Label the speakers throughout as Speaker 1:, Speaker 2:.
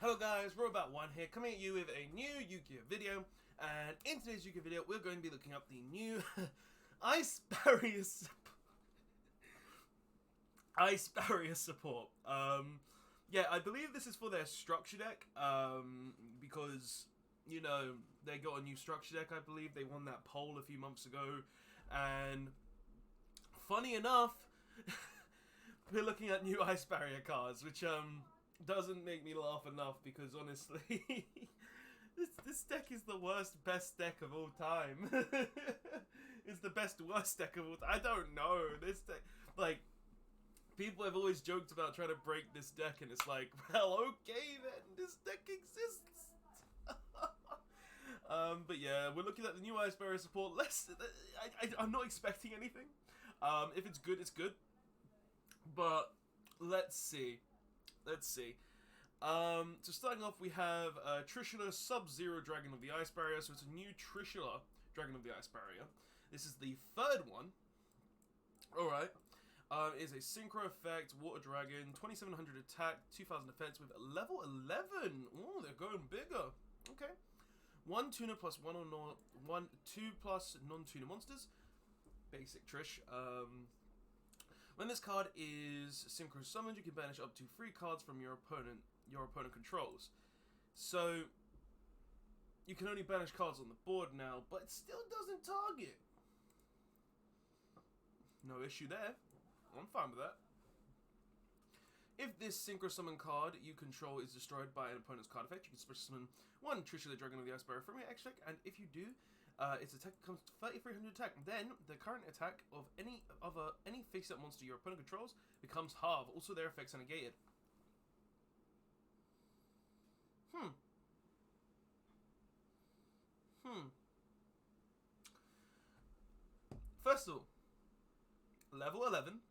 Speaker 1: Hello guys, Robot1 here, coming at you with a new Yu-Gi-Oh video, and in today's Yu-Gi-Oh video, we're going to be looking up the new Ice Barrier support. Yeah, I believe this is for their structure deck, because, you know, they got a new structure deck, I believe. They won that poll a few months ago, and funny enough, we're looking at new Ice Barrier cards, which, doesn't make me laugh enough because honestly, this deck is the best deck of all time. It's the worst deck of all time. I don't know. This deck, like, people have always joked about trying to break this deck, and it's like, well, okay then, this deck exists. But yeah, we're looking at the new Ice Barrier support. I'm not expecting anything. If it's good, it's good. But let's see. So starting off, we have Trishula Sub-Zero Dragon of the Ice Barrier. So it's a new Trishula Dragon of the Ice Barrier. This is the third one. Alright. It is a Synchro Effect, Water Dragon, 2700 attack, 2000 defense with level 11. Oh, they're going bigger. Okay. 1 tuner plus 2 plus non-tuner monsters. Basic Trish. When this card is synchro summoned, you can banish up to 3 cards from your opponent controls. So you can only banish cards on the board now, but it still doesn't target. No issue there. I'm fine with that. If this synchro summon card you control is destroyed by an opponent's card effect, you can special summon 1 Trishula Dragon of the Ice Barrier from your extract, and if you do, its attack comes to 3300 attack. Then the current attack of any face-up monster your opponent controls becomes halved. Also, their effects are negated. First of all, level 11.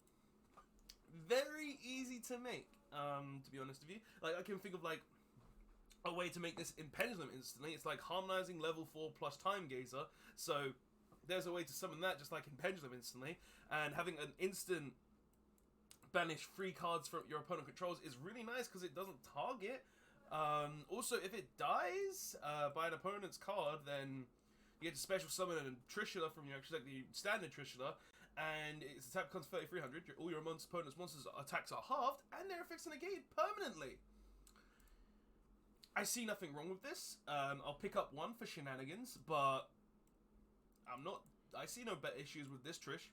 Speaker 1: Very easy to make. To be honest with you, like I can think of like a way to make this in Pendulum instantly. It's like harmonizing level 4 plus Time Gazer. So there's a way to summon that just like in Pendulum instantly. And having an instant banish 3 cards from your opponent controls is really nice because it doesn't target. Also, if it dies by an opponent's card, then you get to special summon a Trishula from your like the standard Trishula, and its attack becomes 3300. All your opponent's monsters' attacks are halved, and their effects are negated permanently. I see nothing wrong with this. I'll pick up 1 for shenanigans, but I see no better issues with this Trish.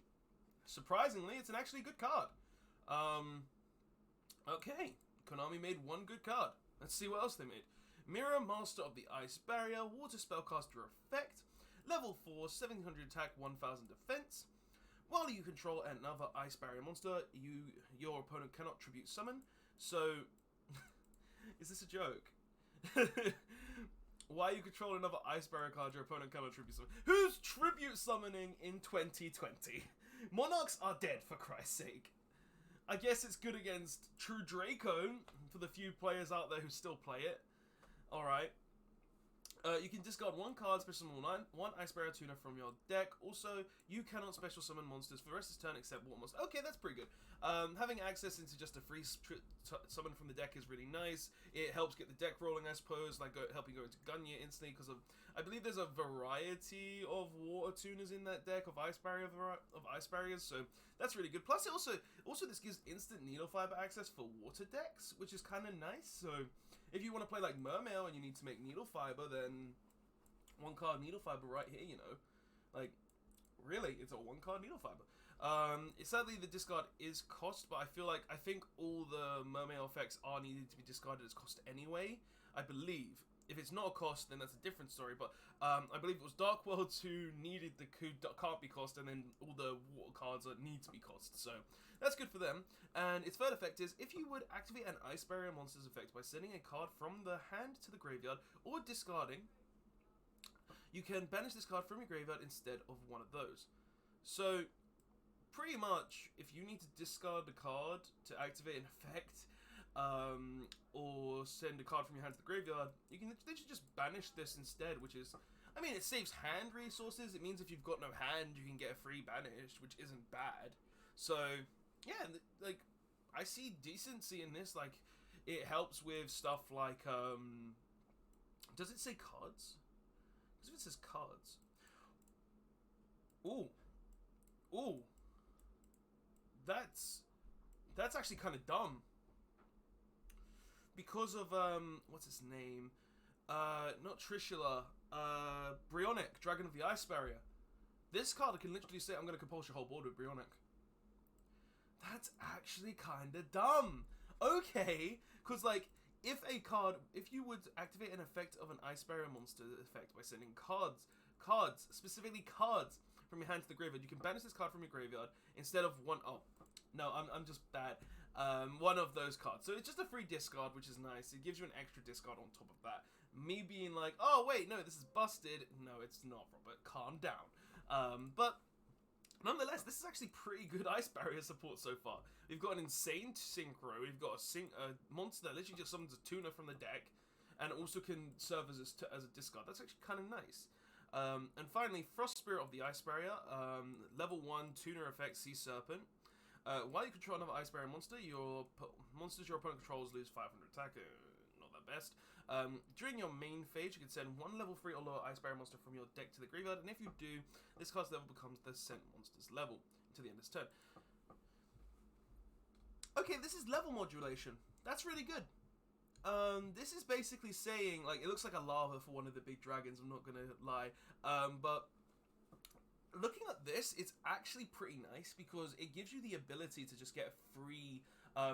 Speaker 1: Surprisingly, it's an actually good card. Okay, Konami made 1 good card. Let's see what else they made. Meera, Master of the Ice Barrier, Water Spellcaster Effect, level 4, 1700 attack, 1000 defense. While you control another Ice Barrier monster, your opponent cannot tribute summon. So, is this a joke? While you control another Ice Barrier card, your opponent cannot tribute summon. Who's tribute summoning in 2020? Monarchs are dead, for Christ's sake. I guess it's good against True Draco, for the few players out there who still play it. Alright. You can discard 1 card, special summon 1 Ice Barrier tuner from your deck. Also, you cannot special summon monsters for the rest of the turn except one monster. Okay, that's pretty good. Having access into just a free summon from the deck is really nice. It helps get the deck rolling, I suppose, like helping go into Gunya instantly, because I believe there's a variety of water tuners in that deck of Ice Barriers, so that's really good. Plus, it also this gives instant Needle Fiber access for water decks, which is kind of nice. So if you want to play like Mermail and you need to make Needle Fiber, then 1 card Needle Fiber right here, you know. Like, really, it's a 1 card Needle Fiber. Sadly, the discard is cost, but I think all the Mermail effects are needed to be discarded as cost anyway, I believe. If it's not a cost, then that's a different story, but I believe it was Dark Worlds who needed the can't be cost, and then all the water cards need to be cost, so that's good for them. And its third effect is, if you would activate an Ice Barrier monster's effect by sending a card from the hand to the graveyard, or discarding, you can banish this card from your graveyard instead of one of those. So, pretty much, if you need to discard the card to activate an effect, or send a card from your hand to the graveyard, you can literally just banish this instead, which is, I mean, it saves hand resources. It means if you've got no hand, you can get a free banished, which isn't bad. So, yeah, like, I see decency in this. Like, It helps with stuff like, does it say cards? Because if it says cards... Ooh. Ooh. That's actually kind of dumb. Because of, what's his name? Not Trishula. Brionic, Dragon of the Ice Barrier. This card can literally say, I'm going to compulse your whole board with Brionic. That's actually kind of dumb. Okay, because, like, if you would activate an effect of an Ice Barrier monster effect by sending cards, specifically cards, from your hand to the graveyard, you can banish this card from your graveyard instead of one... Oh, no, I'm just bad. One of those cards. So it's just a free discard, which is nice. It gives you an extra discard on top of that. Me being like, oh, wait, no, this is busted. No, it's not, Robert. Calm down. But... Nonetheless, this is actually pretty good Ice Barrier support so far. We've got an insane synchro. We've got a monster that literally just summons a tuner from the deck, and also can serve as a discard. That's actually kind of nice. And finally, Frost Spirit of the Ice Barrier. Level 1 tuner effect, Sea Serpent. While you control another Ice Barrier monster, monsters your opponent controls lose 500 attack. Not the best. During your main phase, you can send one level 3 or lower Ice Barrier monster from your deck to the graveyard, and if you do, this card's level becomes the sent monster's level to the end of its turn. Okay, this is level modulation. That's really good. This is basically saying, like, it looks like a lava for one of the big dragons, I'm not gonna lie, but looking at this, it's actually pretty nice because it gives you the ability to just get a free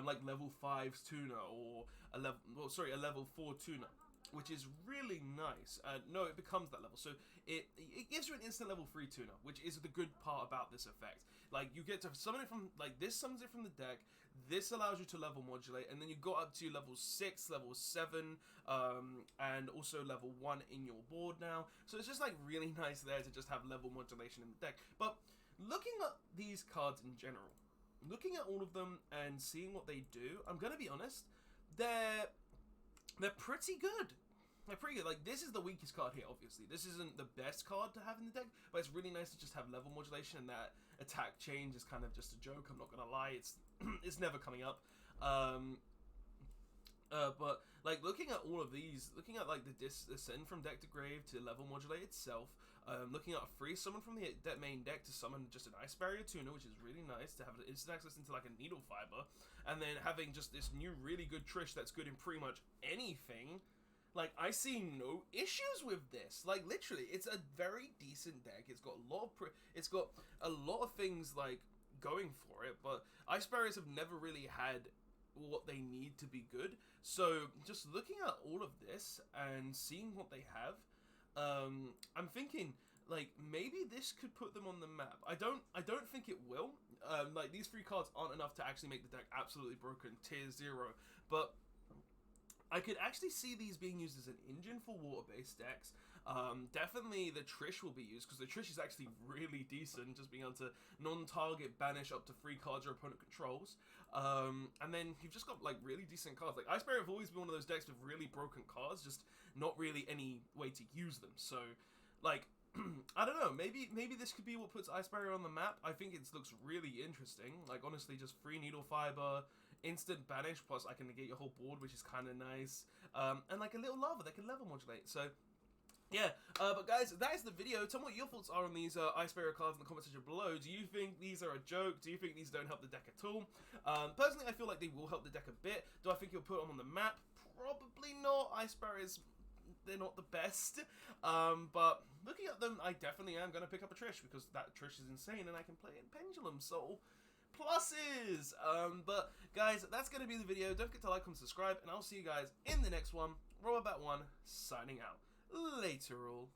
Speaker 1: like level 5 tuner or a level 4 tuner, which is really nice. No, it becomes that level, so it gives you an instant level 3 tuner, which is the good part about this effect. Like, you get to summon it from, like, this summons it from the deck, this allows you to level modulate, and then you got up to level 6, level 7, and also level 1 in your board now. So it's just, like, really nice there to just have level modulation in the deck. But looking at these cards in general, looking at all of them and seeing what they do, I'm gonna be honest, they're pretty good. They're pretty good. Like, this is the weakest card here, obviously. This isn't the best card to have in the deck, but it's really nice to just have level modulation, and that attack change is kind of just a joke, I'm not gonna lie. It's never coming up. But, like, looking at all of these, looking at, like, the send from deck to grave to level modulate itself, looking at a free summon from the main deck to summon just an Ice Barrier tuner, which is really nice, to have instant access into, like, a Needle Fiber, and then having just this new really good Trish that's good in pretty much anything. Like, I see no issues with this. Like, literally, it's a very decent deck. It's got a lot of things, like, going for it, but Ice Barriers have never really had what they need to be good. So, just looking at all of this and seeing what they have, I'm thinking, like, maybe this could put them on the map. I don't think it will. Like, these 3 cards aren't enough to actually make the deck absolutely broken, tier 0, but I could actually see these being used as an engine for water-based decks. Definitely the Trish will be used, because the Trish is actually really decent, just being able to non-target banish up to 3 cards your opponent controls. And then you've just got, like, really decent cards. Like, Ice Barrier have always been one of those decks with really broken cards, just not really any way to use them. So, like, I don't know, maybe this could be what puts Ice Barrier on the map. I think it looks really interesting. Like, honestly, just free Needle Fiber, instant banish, plus I can negate your whole board, which is kind of nice, and like a little lava that can level modulate. So yeah, but guys, that is the video. Tell me what your thoughts are on these Ice Barrier cards in the comment section below. Do you think these are a joke? Do you think these don't help the deck at all? Personally, I feel like they will help the deck a bit. Do I think you'll put them on the map? Probably not. Ice Barriers, they're not the best, but looking at them, I definitely am going to pick up a Trish, because that Trish is insane and I can play it in Pendulum, so pluses. But guys, that's going to be the video. Don't forget to like, comment, subscribe, and I'll see you guys in the next one. Robert1 signing out. Later all.